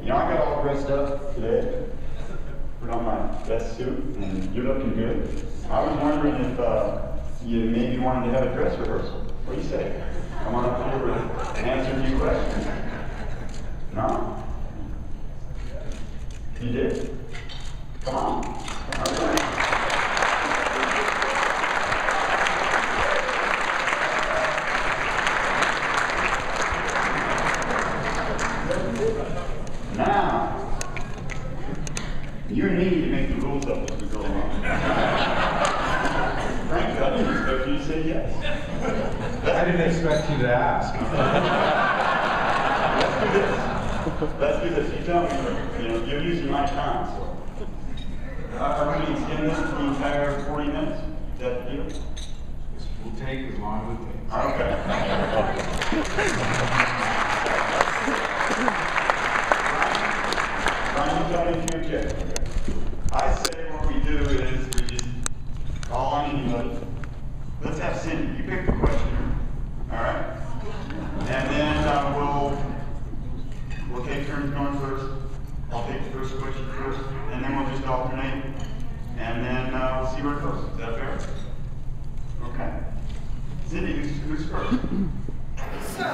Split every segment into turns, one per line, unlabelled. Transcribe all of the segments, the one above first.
You know, I got all dressed up today. Put on my best suit, and you're looking good. I was wondering if you maybe wanted to have a dress rehearsal. What do you say? Come on up here and answer a few questions. No? You did? Come on. Okay. Now, you need to make the rules up as we go along. Frank, I didn't expect you to say yes.
I didn't expect you to ask.
Let's do this. Let's do this. You tell me, you know, you're using my time, so. Are we going to extend this the entire 40 minutes? Is that the deal?
We'll take as long as it takes.
Okay. Brian, tell me if you object. I say what we do is we just call on anybody. Let's have Cindy. You pick the questioner. All right? And then we'll take turns going first. I'll take the first question first, and then we'll just alternate. And then we'll see where it goes. Is that fair? Okay. Cindy, who's first?
So,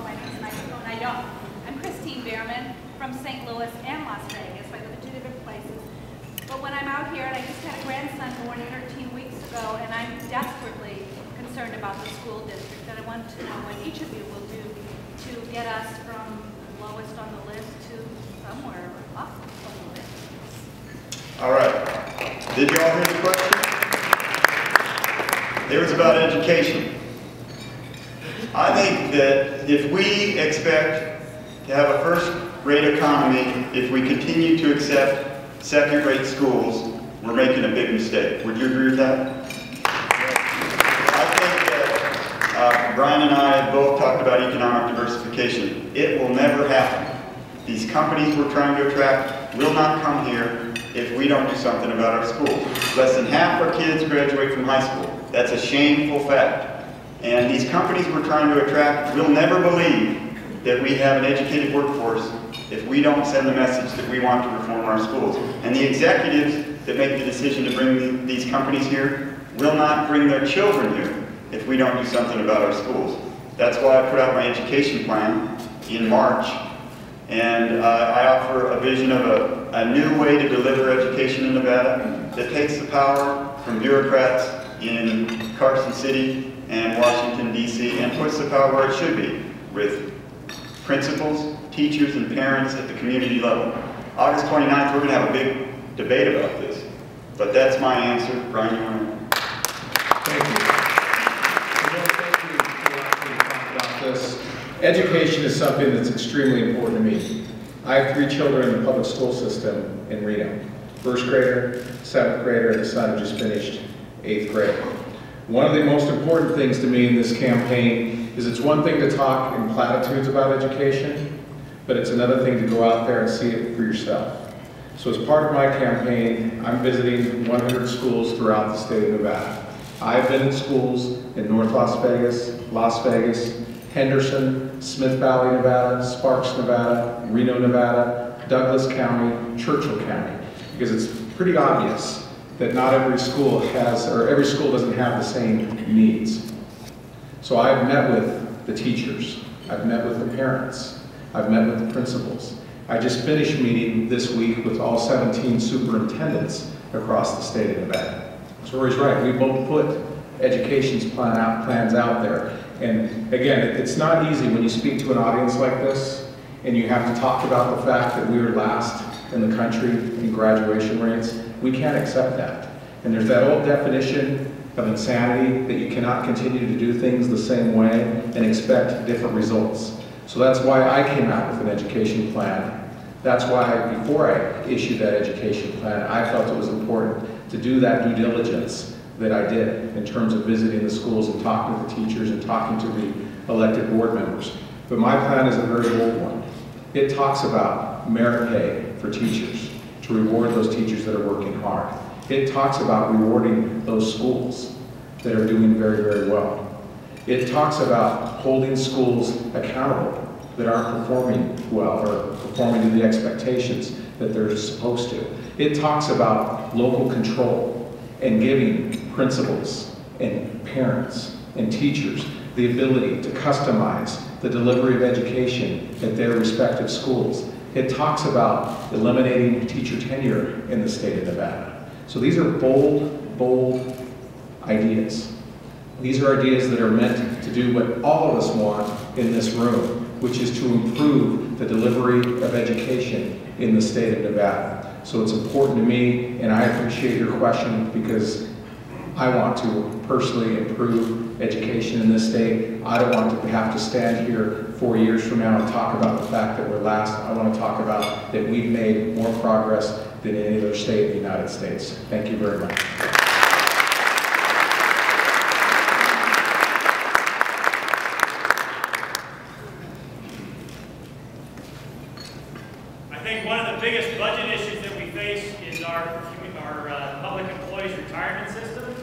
my name's Michael, I'm Christine Behrman from St. Louis and Las Vegas, so I go to 2 different places. But when I'm out here, and I just had a grandson born 13 weeks ago, and I'm desperately concerned about the school district, and I want to know what each of you will do to get us from lowest on the list to somewhere up on the list.
All right. Did you all hear the question? It was about education. I think that if we expect to have a first-rate economy, if we continue to accept second-rate schools, we're making a big mistake. Would you agree with that? I think that Brian and I have both talked about economic diversification. It will never happen. These companies we're trying to attract will not come here if we don't do something about our schools. Less than half our kids graduate from high school. That's a shameful fact. And these companies we're trying to attract will never believe that we have an educated workforce if we don't send the message that we want to reform our schools. And the executives that make the decision to bring these companies here will not bring their children here if we don't do something about our schools. That's why I put out my education plan in March. And I offer a vision of a new way to deliver education in Nevada that takes the power from bureaucrats in Carson City and Washington, D.C., and puts the power where it should be, with principals, teachers, and parents at the community level. August 29th, we're going to have a big debate about this. But that's my answer. Brian, you want to?
Thank you. Thank you for asking me to talk about this. Education is something that's extremely important to me. I have 3 children in the public school system in Reno. First grader, 7th grader, and a son who just finished 8th grade. One of the most important things to me in this campaign is it's one thing to talk in platitudes about education, but it's another thing to go out there and see it for yourself. So as part of my campaign, I'm visiting 100 schools throughout the state of Nevada. I've been in schools in North Las Vegas, Henderson, Smith Valley, Nevada, Sparks, Nevada, Reno, Nevada, Douglas County, Churchill County, because it's pretty obvious that not every school has, or every school doesn't have the same needs. So I've met with the teachers, I've met with the parents, I've met with the principals. I just finished meeting this week with all 17 superintendents across the state of Nevada. So Rory's right, we both put education's plans out there. And again, it's not easy when you speak to an audience like this and you have to talk about the fact that we were last in the country in graduation rates. We can't accept that. And there's that old definition of insanity that you cannot continue to do things the same way and expect different results. So that's why I came out with an education plan. That's why before I issued that education plan, I felt it was important to do that due diligence that I did in terms of visiting the schools and talking to the teachers and talking to the elected board members. But my plan is a very bold one. It talks about merit pay for teachers, to reward those teachers that are working hard. It talks about rewarding those schools that are doing very, very well. It talks about holding schools accountable that aren't performing well or performing to the expectations that they're supposed to. It talks about local control and giving principals and parents and teachers the ability to customize the delivery of education at their respective schools. It talks about eliminating teacher tenure in the state of Nevada. So these are bold, bold ideas. These are ideas that are meant to do what all of us want in this room, which is to improve the delivery of education in the state of Nevada. So it's important to me, and I appreciate your question, because I want to personally improve education in this state. I don't want to have to stand here 4 years from now and talk about the fact that we're last. I want to talk about that we've made more progress than any other state in the United States. Thank you very much.
I think one of the biggest budget issues that we face is our public employees retirement system.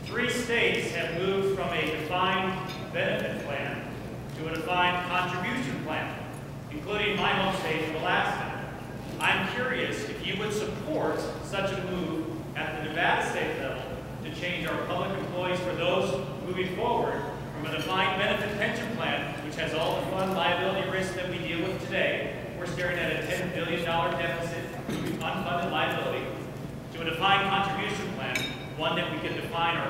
3 states have moved from a defined benefit plan to a defined contribution plan, including my home state of Alaska. I'm curious if you would support such a move at the Nevada state level to change our public employees for those moving forward from a defined benefit pension plan, which has all the fund liability risks that we deal with today. We're staring at a $10 billion deficit, unfunded liability, to a defined contribution plan, one that we can define our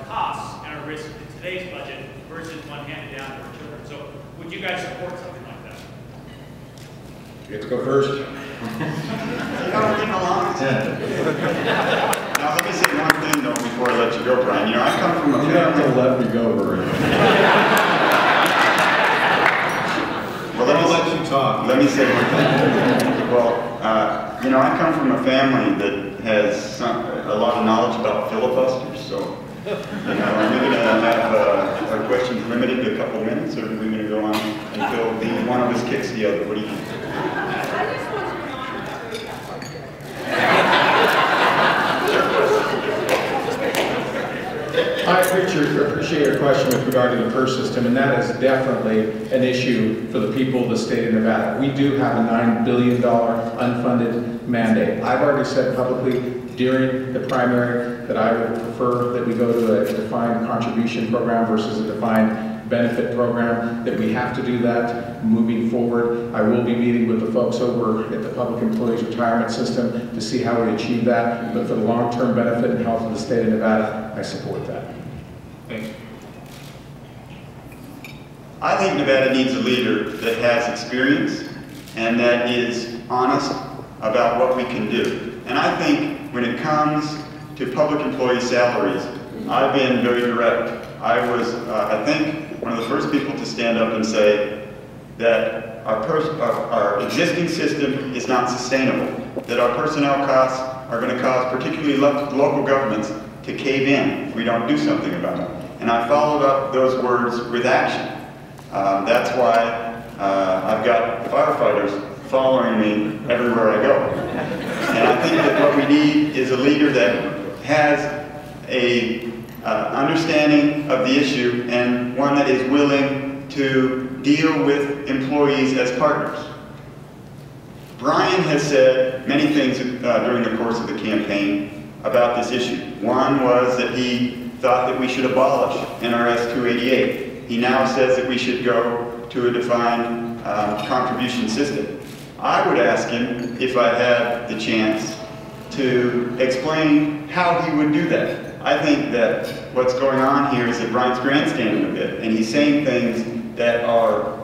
costs and our risks in today's budget versus one handed down to our children. So would you guys support something like that?
You have to go first.
Now let me say one thing though before I let you go, Brian. You know, I come from a
You have
family.
to let me go, Murray.
Well,
let you talk.
Let me say one thing. Well, you know, I come from a family that has a lot of knowledge about filibusters, so, you know, are we going to have our questions limited to a couple minutes, or are we going to go on until one of us kicks the other? What do you think?
I appreciate your question with regard to the PERS system, and that is definitely an issue for the people of the state of Nevada. We do have a $9 billion unfunded mandate. I've already said publicly during the primary that I would prefer that we go to a defined contribution program versus a defined benefit program, that we have to do that moving forward. I will be meeting with the folks over at the Public Employees Retirement System to see how we achieve that, but for the long-term benefit and health of the state of Nevada, I support that. Thank you.
I think Nevada needs a leader that has experience and that is honest about what we can do. And I think when it comes to public employee salaries, I've been very direct. I was, I think, one of the first people to stand up and say that our existing system is not sustainable, that our personnel costs are going to cause particularly local governments to cave in if we don't do something about it. And I followed up those words with action. That's why I've got firefighters following me everywhere I go. And I think that what we need is a leader that has a understanding of the issue and one that is willing to deal with employees as partners. Brian has said many things during the course of the campaign about this issue. One was that he thought that we should abolish NRS 288. He now says that we should go to a defined contribution system. I would ask him, if I had the chance, to explain how he would do that. I think that what's going on here is that Brian's grandstanding a bit, and he's saying things that are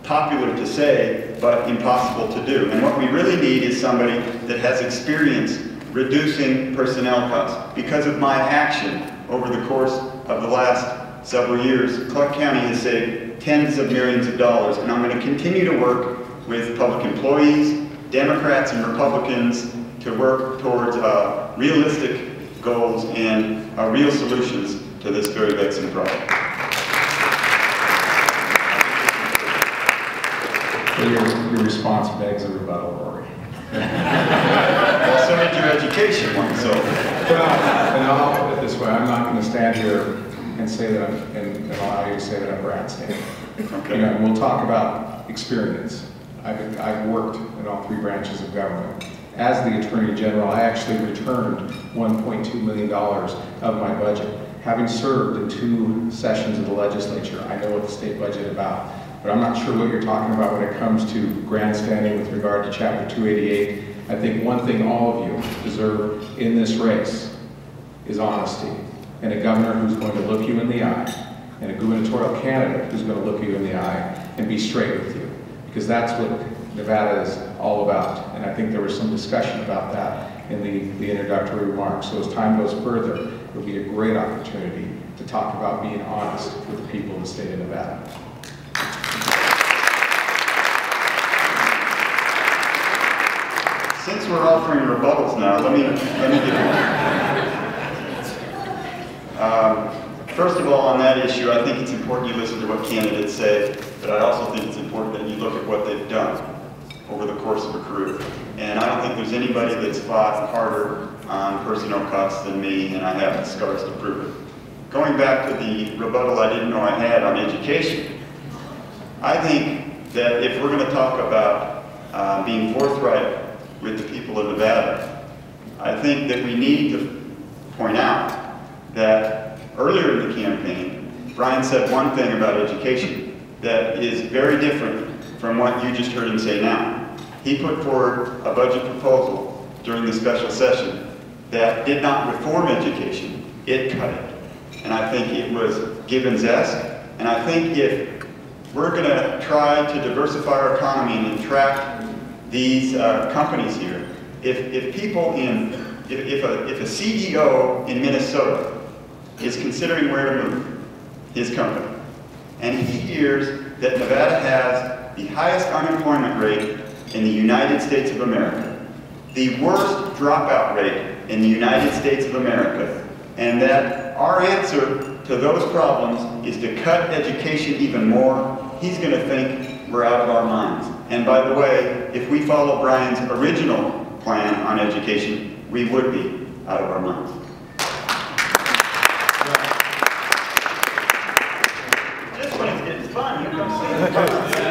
popular to say, but impossible to do. And what we really need is somebody that has experience reducing personnel costs. Because of my action over the course of the last several years, Clark County has saved tens of millions of dollars, and I'm going to continue to work with public employees, Democrats and Republicans, to work towards realistic goals and real solutions to this very vexing problem.
Your response begs a rebuttal, Rory.
Well, so did your education one, so.
Well, and I'll put it this way, I'm not going to stand here and say that and allow you to say that I'm grandstanding.
Okay.
You know, and we'll talk about experience. I've worked in all 3 branches of government. As the Attorney General, I actually returned $1.2 million of my budget. Having served in 2 sessions of the legislature, I know what the state budget is about. But I'm not sure what you're talking about when it comes to grandstanding with regard to Chapter 288. I think one thing all of you deserve in this race is honesty, and a governor who's going to look you in the eye, and a gubernatorial candidate who's going to look you in the eye and be straight with you, because that's what Nevada is all about. And I think there was some discussion about that in the introductory remarks. So as time goes further, it'll be a great opportunity to talk about being honest with the people of the state of Nevada.
Since we're offering rebuttals now, let me give one. First of all, on that issue, I think it's important you listen to what candidates say, but I also think it's important that you look at what they've done over the course of a career. And I don't think there's anybody that's fought harder on personnel costs than me, and I have the scars to prove it. Going back to the rebuttal I didn't know I had on education, I think that if we're going to talk about being forthright with the people of Nevada, I think that we need to point out that earlier in the campaign, Brian said one thing about education that is very different from what you just heard him say now. He put forward a budget proposal during the special session that did not reform education, it cut it. And I think it was Gibbons-esque, and I think if we're going to try to diversify our economy and attract these companies here, if a CEO in Minnesota is considering where to move his company, and he hears that Nevada has the highest unemployment rate in the United States of America, the worst dropout rate in the United States of America, and that our answer to those problems is to cut education even more, he's going to think we're out of our minds. And by the way, if we follow Brian's original plan on education, we would be out of our minds. Just when it's getting fun, you come see it.